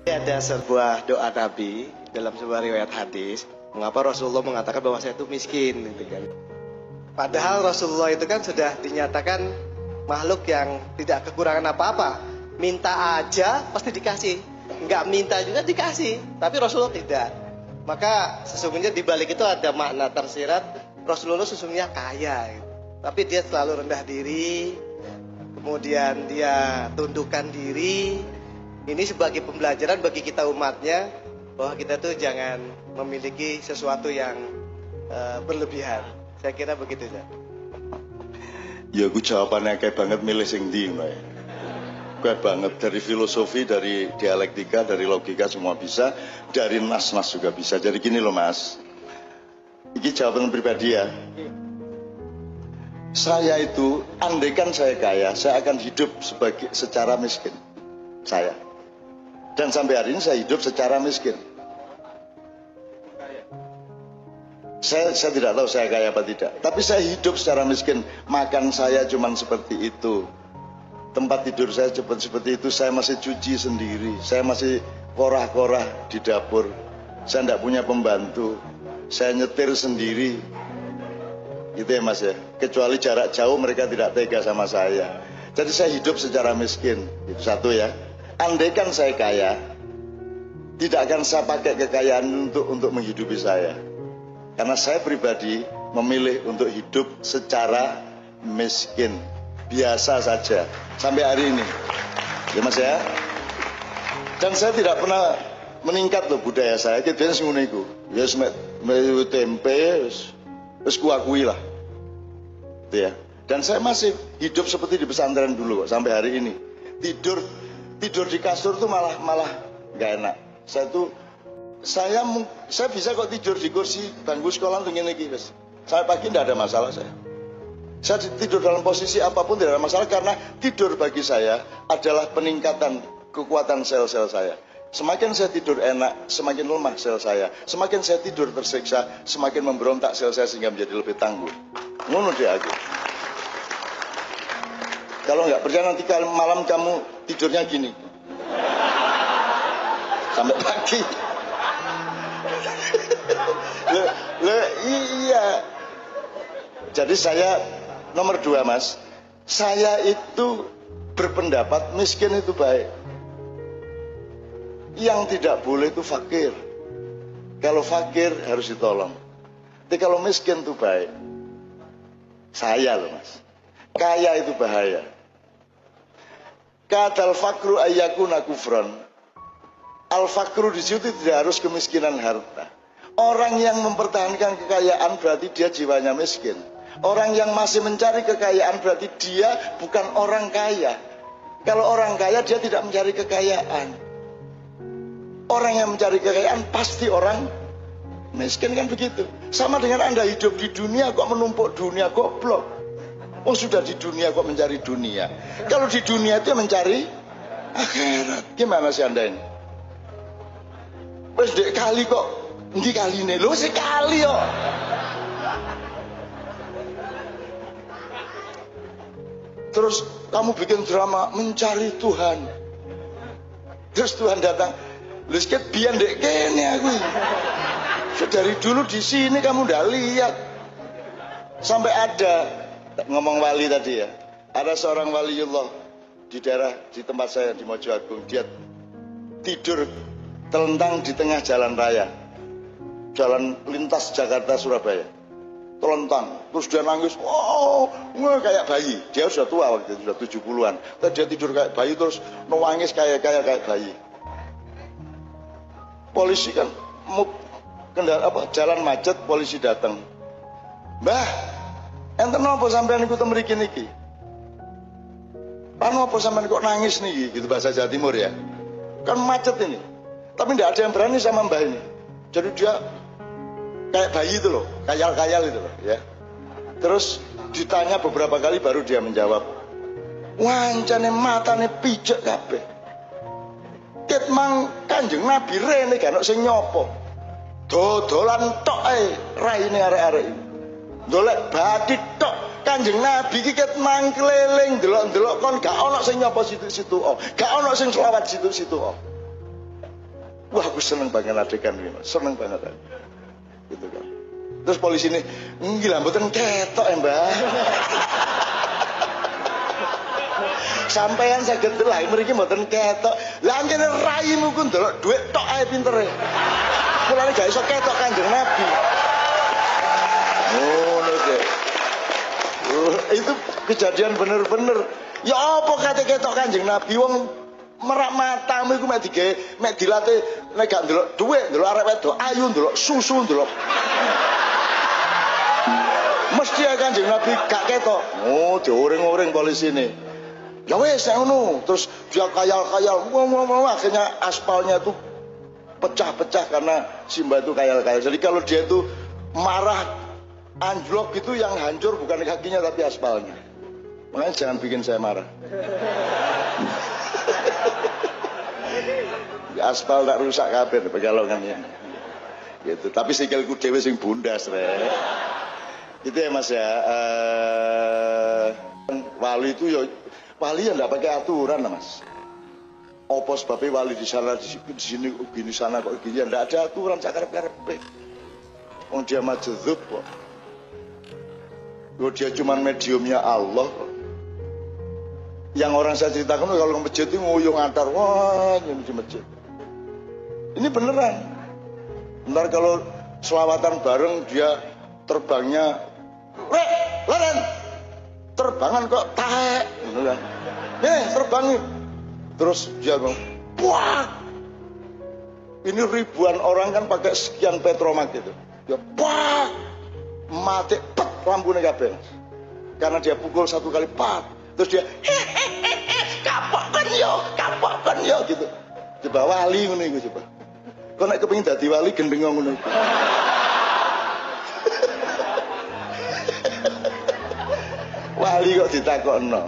Ada sebuah doa Nabi dalam sebuah riwayat hadis, mengapa Rasulullah mengatakan bahwa saya itu miskin gitu kan. Padahal Rasulullah itu kan sudah dinyatakan makhluk yang tidak kekurangan apa-apa. Minta aja pasti dikasih, nggak minta juga dikasih. Tapi Rasulullah tidak. Maka sesungguhnya di balik itu ada makna tersirat, Rasulullah sesungguhnya kaya gitu. Tapi dia selalu rendah diri, kemudian dia tundukkan diri. Ini sebagai pembelajaran bagi kita umatnya, bahwa kita tuh jangan memiliki sesuatu yang berlebihan. Saya kira begitu ya. Ya aku jawabannya kayak banget milih sing ndi Mbak. Kayak banget dari filosofi, dari dialektika, dari logika semua bisa, dari nas-nas juga bisa. Jadi gini loh Mas. Ini jawaban pribadi ya. Saya itu, andaikan saya kaya, saya akan hidup secara miskin. Saya. Dan sampai hari ini saya hidup secara miskin. Saya tidak tahu saya kaya apa tidak. Tapi saya hidup secara miskin. Makan saya cuma seperti itu. Tempat tidur saya cuma seperti itu. Saya masih cuci sendiri. Saya masih korah-korah di dapur. Saya tidak punya pembantu. Saya nyetir sendiri. Gitu ya Mas ya. Kecuali jarak jauh mereka tidak tega sama saya. Jadi saya hidup secara miskin. Itu satu ya. Andaikan saya kaya, tidak akan saya pakai kekayaan untuk menghidupi saya. Karena saya pribadi memilih untuk hidup secara miskin. Biasa saja. Sampai hari ini. Ya Mas ya. Dan saya tidak pernah meningkat loh budaya saya. Kita ngono iku. Ya tempe, wis kuakui lah. Gitu ya. Dan saya masih hidup seperti di pesantren dulu kok sampai hari ini. Tidur di kasur tuh malah nggak enak. Saya bisa kok tidur di kursi bangku sekolah untuk ini guys. Sampai pagi tidak ada masalah saya. Saya tidur dalam posisi apapun tidak ada masalah karena tidur bagi saya adalah peningkatan kekuatan sel-sel saya. Semakin saya tidur enak, semakin lemah sel saya. Semakin saya tidur tersiksa, semakin memberontak sel saya sehingga menjadi lebih tangguh. Ngono deh aku. Kalau nggak percaya nanti malam kamu tidurnya gini sampai pagi. Iya. Jadi saya nomor 2 Mas, saya itu berpendapat miskin itu baik. Yang tidak boleh itu fakir. Kalau fakir harus ditolong. Tapi kalau miskin itu baik. Saya loh Mas, kaya itu bahaya. Kadal fakru ayyakuna kufran. Al fakru di situ tidak harus kemiskinan harta. Orang yang mempertahankan kekayaan berarti dia jiwanya miskin. Orang yang masih mencari kekayaan berarti dia bukan orang kaya. Kalau orang kaya dia tidak mencari kekayaan. Orang yang mencari kekayaan pasti orang miskin, kan begitu. Sama dengan Anda hidup di dunia kok menumpuk dunia, goblok. Oh sudah di dunia kok mencari dunia. Kalau di dunia itu mencari akhirat. Gimana sih Anda ini? Wes dek kali kok ndi kaline? Lho sekali kok. Terus kamu bikin drama mencari Tuhan. Terus Tuhan datang. Lho sket biyen dek kene aku. Dari dulu di sini kamu udah lihat. Sampai ada ngomong wali tadi ya, ada seorang waliullah di tempat saya di Mojo Agung. Dia tidur telentang di tengah jalan raya, jalan lintas Jakarta Surabaya, telentang. Terus dia nangis, wow, kayak bayi. Dia sudah tua waktu itu, sudah 70-an. Terus dia tidur kayak bayi, terus nangis kayak bayi. Polisi kan jalan macet, polisi datang. Mbah, enten apa sampean iku mriki niki? Anu apa sampean kok nangis niki? Gitu bahasa Jawa Timur ya. Kan macet ini. Tapi tidak ada yang berani sama mbah ini. Jadi dia kayak bayi itu loh, kayal-kayal itu loh ya. Terus ditanya beberapa kali baru dia menjawab. Wancane matane pijek kabeh. Ket mang Kanjeng Nabi rene gak ono sing nyopo. Dodolan tok ae raine arek-arek iki. Dolek bathik tok. Kanjeng Nabi iki ket mang keliling delok-delok kon gak ono sing nyopo situ-situ. Gak ono sing selawat situ-situ. Wah, aku seneng banget adegan ini, seneng banget. Gitu kan. Terus polisi ini, gila, mboten ketok ya mbak. Sampean saged delok mriki mboten ketok. Lah ngene raimu ku ndelok dhuwit tok ae pintere. Mulane gak iso ketok Kanjeng Nabi. Ngono deh. Itu kejadian bener-bener. Ya apa kate ketok Kanjeng Nabi wong merak matamu iku mek digawe mek dilatih nek gak ndelok dhuwit, ndelok arek wedok ayu, ndelok susu, ndelok. Mesti ya Kanjeng Nabi gak ketok. Oh, dioring-oring polisi ini. Ya wes ngono, terus dia kayal-kayal, akhirnya aspalnya itu pecah-pecah karena si mbak itu kayal-kayal. Jadi kalau dia itu marah anjlok itu yang hancur bukan kakinya tapi aspalnya. Makanya jangan bikin saya marah. Aspal tak rusak kabeh pegalongannya. Gitu. Tapi sikilku dhewe sing bundas rek. Itu ya Mas ya. Wali itu ya wali yang tidak pakai aturan Mas. Apa sebabnya wali di sana di sini gini sana kok gini, tidak ada aturan cakarep-karepe. Wong dia majdzub kok. Dia cuma mediumnya Allah kok. Yang orang saya ceritakan kalau ke masjid itu nguyung antar wah di masjid. Ini beneran. Ntar kalau selawatan bareng dia terbangnya, leren. Terbangan kok taek, gitu kan? Terbangin. Terus dia bilang, wah, ini ribuan orang kan pakai sekian petromak gitu. Dia, wah, mati, pet, lampunya kabel. Karena dia pukul satu kali, pat. Terus dia, kapokkan yo, gitu. Coba wali ngono iku coba. Kok nek kepengin dadi wali gendeng ngono iku. Wali kok ditakokno.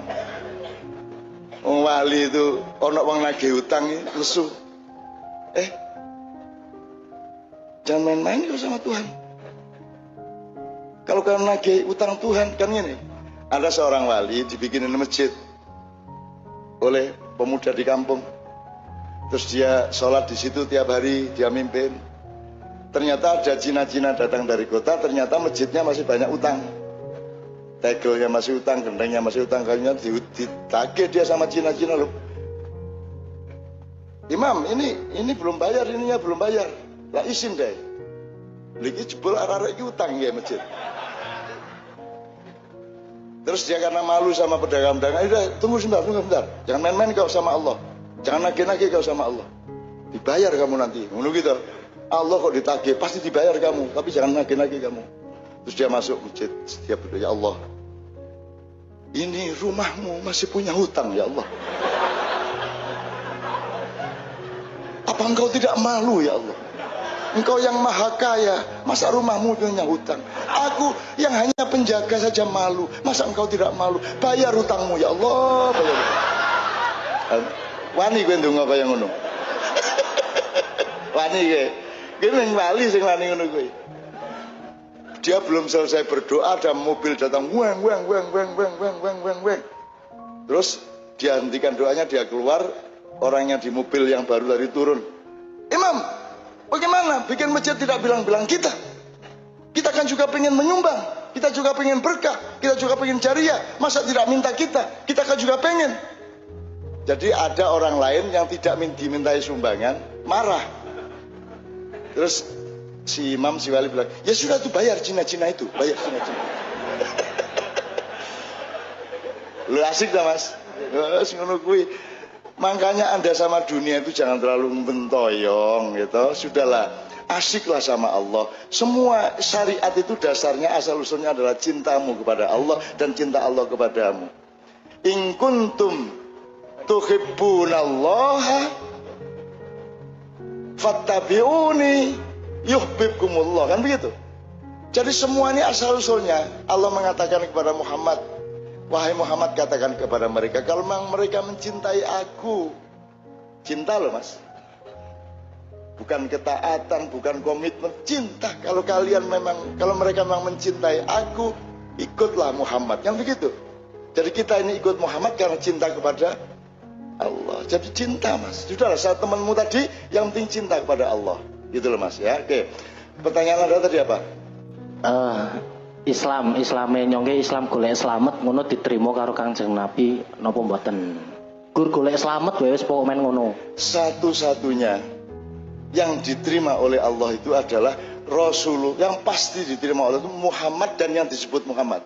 Wong wali itu ana wong nagih utang lesu. Jangan main-main kok sama Tuhan. Kalau kalian nagih utang Tuhan kan ini. Ada seorang wali dibikinin masjid oleh pemuda di kampung. Terus dia sholat di situ tiap hari, dia mimpin. Ternyata ada Cina-Cina datang dari kota, ternyata masjidnya masih banyak utang. Tegelnya masih utang, gendengnya masih utang, kayaknya ditagih dia sama Cina-Cina loh. Imam, ini belum bayar, ininya belum bayar. Lah izin deh. Lagi jebol arah-arah ini utang ya masjid. Terus dia karena malu sama pedagang-pedagang, udah tunggu sebentar. Jangan main-main kau sama Allah. Jangan nagih-nagih kau sama Allah. Dibayar kamu nanti. Ngono gitu. Allah kok ditagih, pasti dibayar kamu, tapi jangan nagih-nagih kamu. Terus dia masuk masjid, dia berdoa, ya Allah, ini rumahmu masih punya hutang ya Allah. Apa engkau tidak malu ya Allah? Engkau yang maha kaya, masa rumahmu punya hutang? Aku yang hanya penjaga saja malu, masa engkau tidak malu? Bayar hutangmu ya Allah. Bayar. Wani kowe ndonga kaya ngono. Wani kowe. Kowe wali sing wani ngono kowe. Dia belum selesai berdoa, ada mobil datang, weng. Terus dia hentikan doanya, dia keluar, orang yang di mobil yang baru tadi turun. Imam, bagaimana bikin masjid tidak bilang-bilang kita? Kita kan juga pengen menyumbang, kita juga pengen berkah, kita juga pengen jariah. Masa tidak minta kita? Kita kan juga pengen. Jadi ada orang lain yang tidak dimintai sumbangan, marah. Terus si imam, si wali bilang, ya sudah tuh bayar Cina-Cina itu, bayar Cina-Cina. Lu asik dah Mas. Ngono kuwi. Makanya Anda sama dunia itu jangan terlalu mentoyong gitu. Sudahlah, asiklah sama Allah. Semua syariat itu dasarnya asal usulnya adalah cintamu kepada Allah dan cinta Allah kepadamu. In kuntum tuhibbunallaha fattabi'uni yuhibbukumullah, kan begitu. Jadi semua ini asal usulnya Allah mengatakan kepada Muhammad, wahai Muhammad, katakan kepada mereka kalau memang mereka mencintai aku. Cinta loh Mas, bukan ketaatan, bukan komitmen, cinta. Kalau mereka memang mencintai aku, ikutlah Muhammad, kan begitu. Jadi kita ini ikut Muhammad karena cinta kepada Allah. Jadi cinta mas. Sudahlah, saat temanmu tadi yang penting cinta kepada Allah. Gitu loh mas ya. Oke. Pertanyaan Anda tadi apa? Islame nyongke Islam golek slamet ngono diterima karo Kanjeng Nabi napa mboten? Gur golek slamet wae wis pokok men ngono. Satu-satunya yang diterima oleh Allah itu adalah Rasulullah, yang pasti diterima oleh itu Muhammad dan yang disebut Muhammad.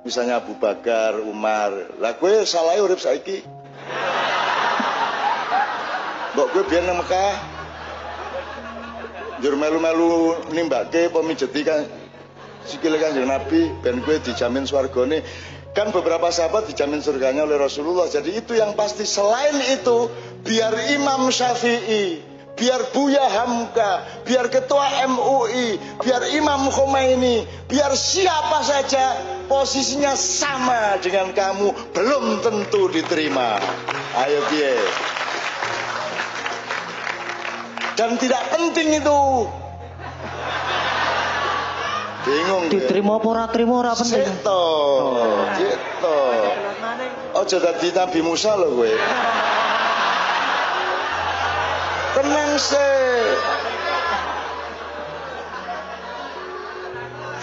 Misalnya Abu Bakar, Umar. Lah kowe salah urip saiki. Mbok kowe biyen nang Mekah njur melu-melu nimbake pemijeti kan sikile Kanjeng Nabi ben kowe dijamin swargane. Kan beberapa sahabat dijamin surganya oleh Rasulullah. Jadi itu yang pasti. Selain itu, biar Imam Syafi'i, biar Buya Hamka, biar Ketua MUI, biar Imam Khomeini, biar siapa saja posisinya sama dengan kamu, belum tentu diterima. Ayo piye? Dan tidak penting itu. Bingung Diterima apa ora trima ora penting. Gitu. Ojo dadi Nabi Musa lho kowe. Tenang sih.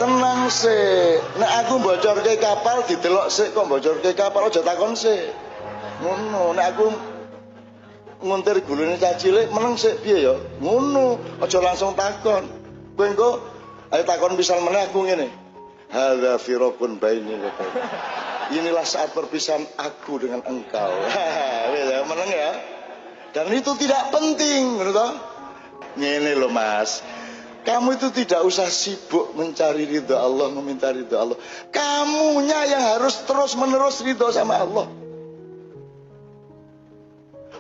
Tenang sih. Nek aku bocorke kapal didelok sik kok bocorke kapal aja takon sik. Ngono, nek aku nguntir gulune cah cilik meneng sik piye ya? Ngono, aja langsung takon. Kowe engko ayo takon pisan meneh aku ngene. Hadza firaqun baini wa bain. Inilah saat perpisahan aku dengan engkau. Meneng ya. Dan itu tidak penting, menurut toh? Ngene loh Mas. Kamu itu tidak usah sibuk mencari ridho Allah, meminta ridho Allah. Kamunya yang harus terus-menerus ridho sama Allah.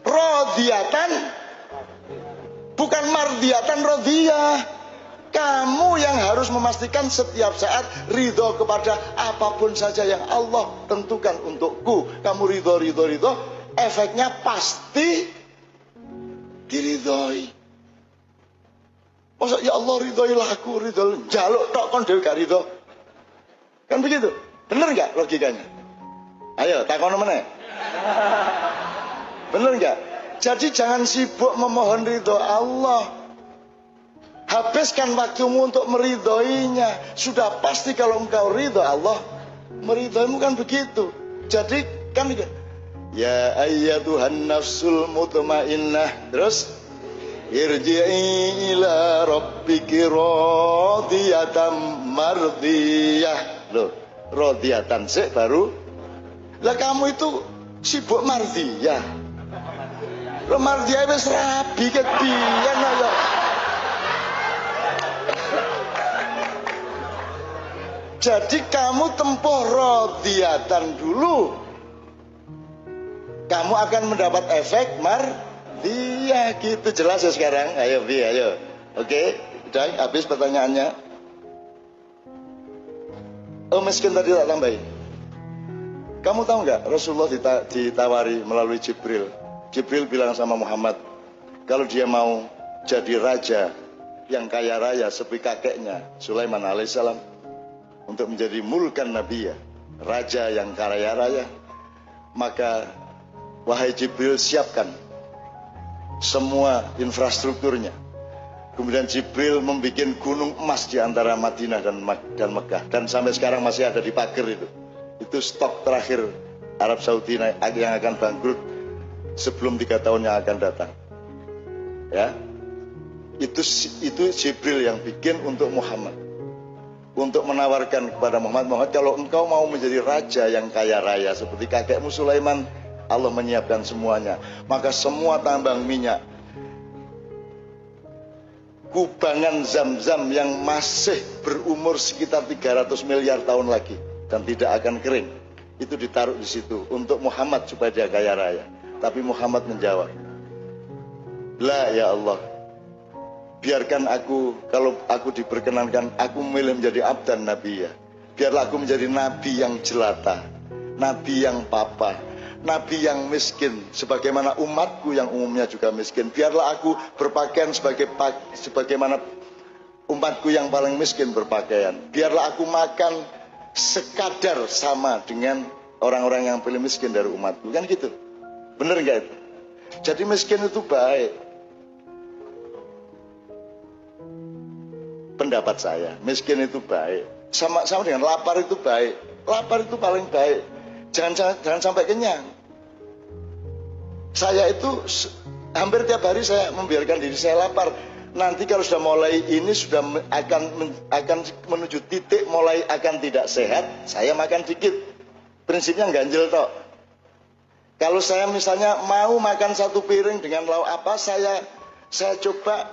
Rodiyatan bukan mardiyatan, rodiyah. Kamu yang harus memastikan setiap saat ridho kepada apapun saja yang Allah tentukan untukku. Kamu ridho, efeknya pasti diridhoi. Masa ya Allah ridhoilah aku, ridho jaluk tok kon dhewe gak ridho. Kan begitu? Bener gak logikanya? Ayo takon meneh. Bener gak? Jadi jangan sibuk memohon ridho Allah. Habiskan waktumu untuk meridhoinya. Sudah pasti kalau engkau ridho Allah meridhoimu, kan begitu. Jadi kan ya ayyatuhan nafsul mutmainnah. Terus irji'i ila rabbiki radiyatan mardiyah. Loh, radiyatan sik baru. Lah kamu itu sibuk mardiyah. Lo mardiyah wis rabi ket biyen lho. Jadi kamu tempuh rodiyatan dulu, kamu akan mendapat efek mardiyah. Gitu, jelas ya sekarang? Ayo Bi, ayo. Oke, udah habis pertanyaannya. Oh miskin tadi tak tambahin. Kamu tahu nggak Rasulullah ditawari melalui Jibril. Jibril bilang sama Muhammad, kalau dia mau jadi raja yang kaya raya seperti kakeknya Sulaiman alaihissalam, untuk menjadi mulkan Nabi ya, raja yang kaya raya, maka wahai Jibril siapkan semua infrastrukturnya. Kemudian Jibril membuat gunung emas di antara Madinah dan Mekah, dan sampai sekarang masih ada di pagar itu. Itu stok terakhir Arab Saudi yang akan bangkrut sebelum 3 tahun yang akan datang. Ya, itu Jibril yang bikin untuk Muhammad. Untuk menawarkan kepada Muhammad, kalau engkau mau menjadi raja yang kaya raya seperti kakekmu Sulaiman, Allah menyiapkan semuanya. Maka semua tambang minyak, kubangan zam-zam yang masih berumur sekitar 300 miliar tahun lagi dan tidak akan kering, itu ditaruh di situ untuk Muhammad supaya dia kaya raya. Tapi Muhammad menjawab, la ya Allah, biarkan aku, kalau aku diperkenankan, aku memilih menjadi abdan nabi ya. Biarlah aku menjadi nabi yang jelata, nabi yang papa, nabi yang miskin, sebagaimana umatku yang umumnya juga miskin. Biarlah aku berpakaian sebagaimana umatku yang paling miskin berpakaian. Biarlah aku makan sekadar sama dengan orang-orang yang paling miskin dari umatku. Kan gitu. Bener nggak itu? Jadi miskin itu baik. Pendapat saya, miskin itu baik. Sama dengan lapar itu baik. Lapar itu paling baik. Jangan sampai kenyang. Saya itu hampir tiap hari saya membiarkan diri saya lapar. Nanti kalau sudah mulai ini sudah akan menuju titik mulai akan tidak sehat, saya makan dikit. Prinsipnya ganjel toh. Kalau saya misalnya mau makan satu piring dengan lauk apa, saya coba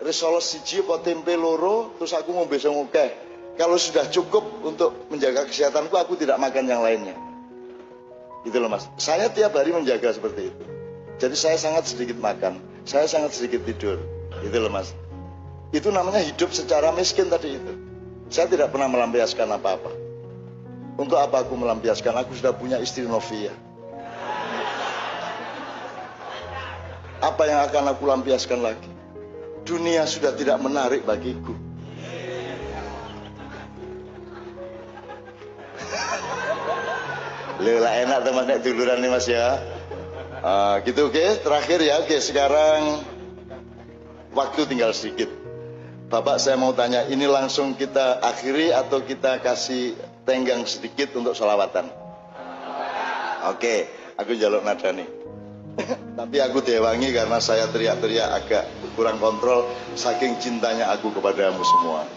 risoles siji apa tempe loro, terus aku ngombe sing akeh. Kalau sudah cukup untuk menjaga kesehatanku, aku tidak makan yang lainnya. Gitu loh Mas. Saya tiap hari menjaga seperti itu. Jadi saya sangat sedikit makan, saya sangat sedikit tidur. Gitu loh Mas. Itu namanya hidup secara miskin tadi itu. Saya tidak pernah melampiaskan apa-apa. Untuk apa aku melampiaskan? Aku sudah punya istri Novia. Apa yang akan aku lampiaskan lagi? Dunia sudah tidak menarik bagiku. Lelah enak teman nek duluran nih Mas ya. Gitu oke. Terakhir ya, oke. Sekarang waktu tinggal sedikit. Bapak saya mau tanya, ini langsung kita akhiri atau kita kasih tenggang sedikit untuk sholawatan? Oke, aku jaluk nada nih. Tapi aku diwangi karena saya teriak-teriak agak kurang kontrol saking cintanya aku kepadamu semua.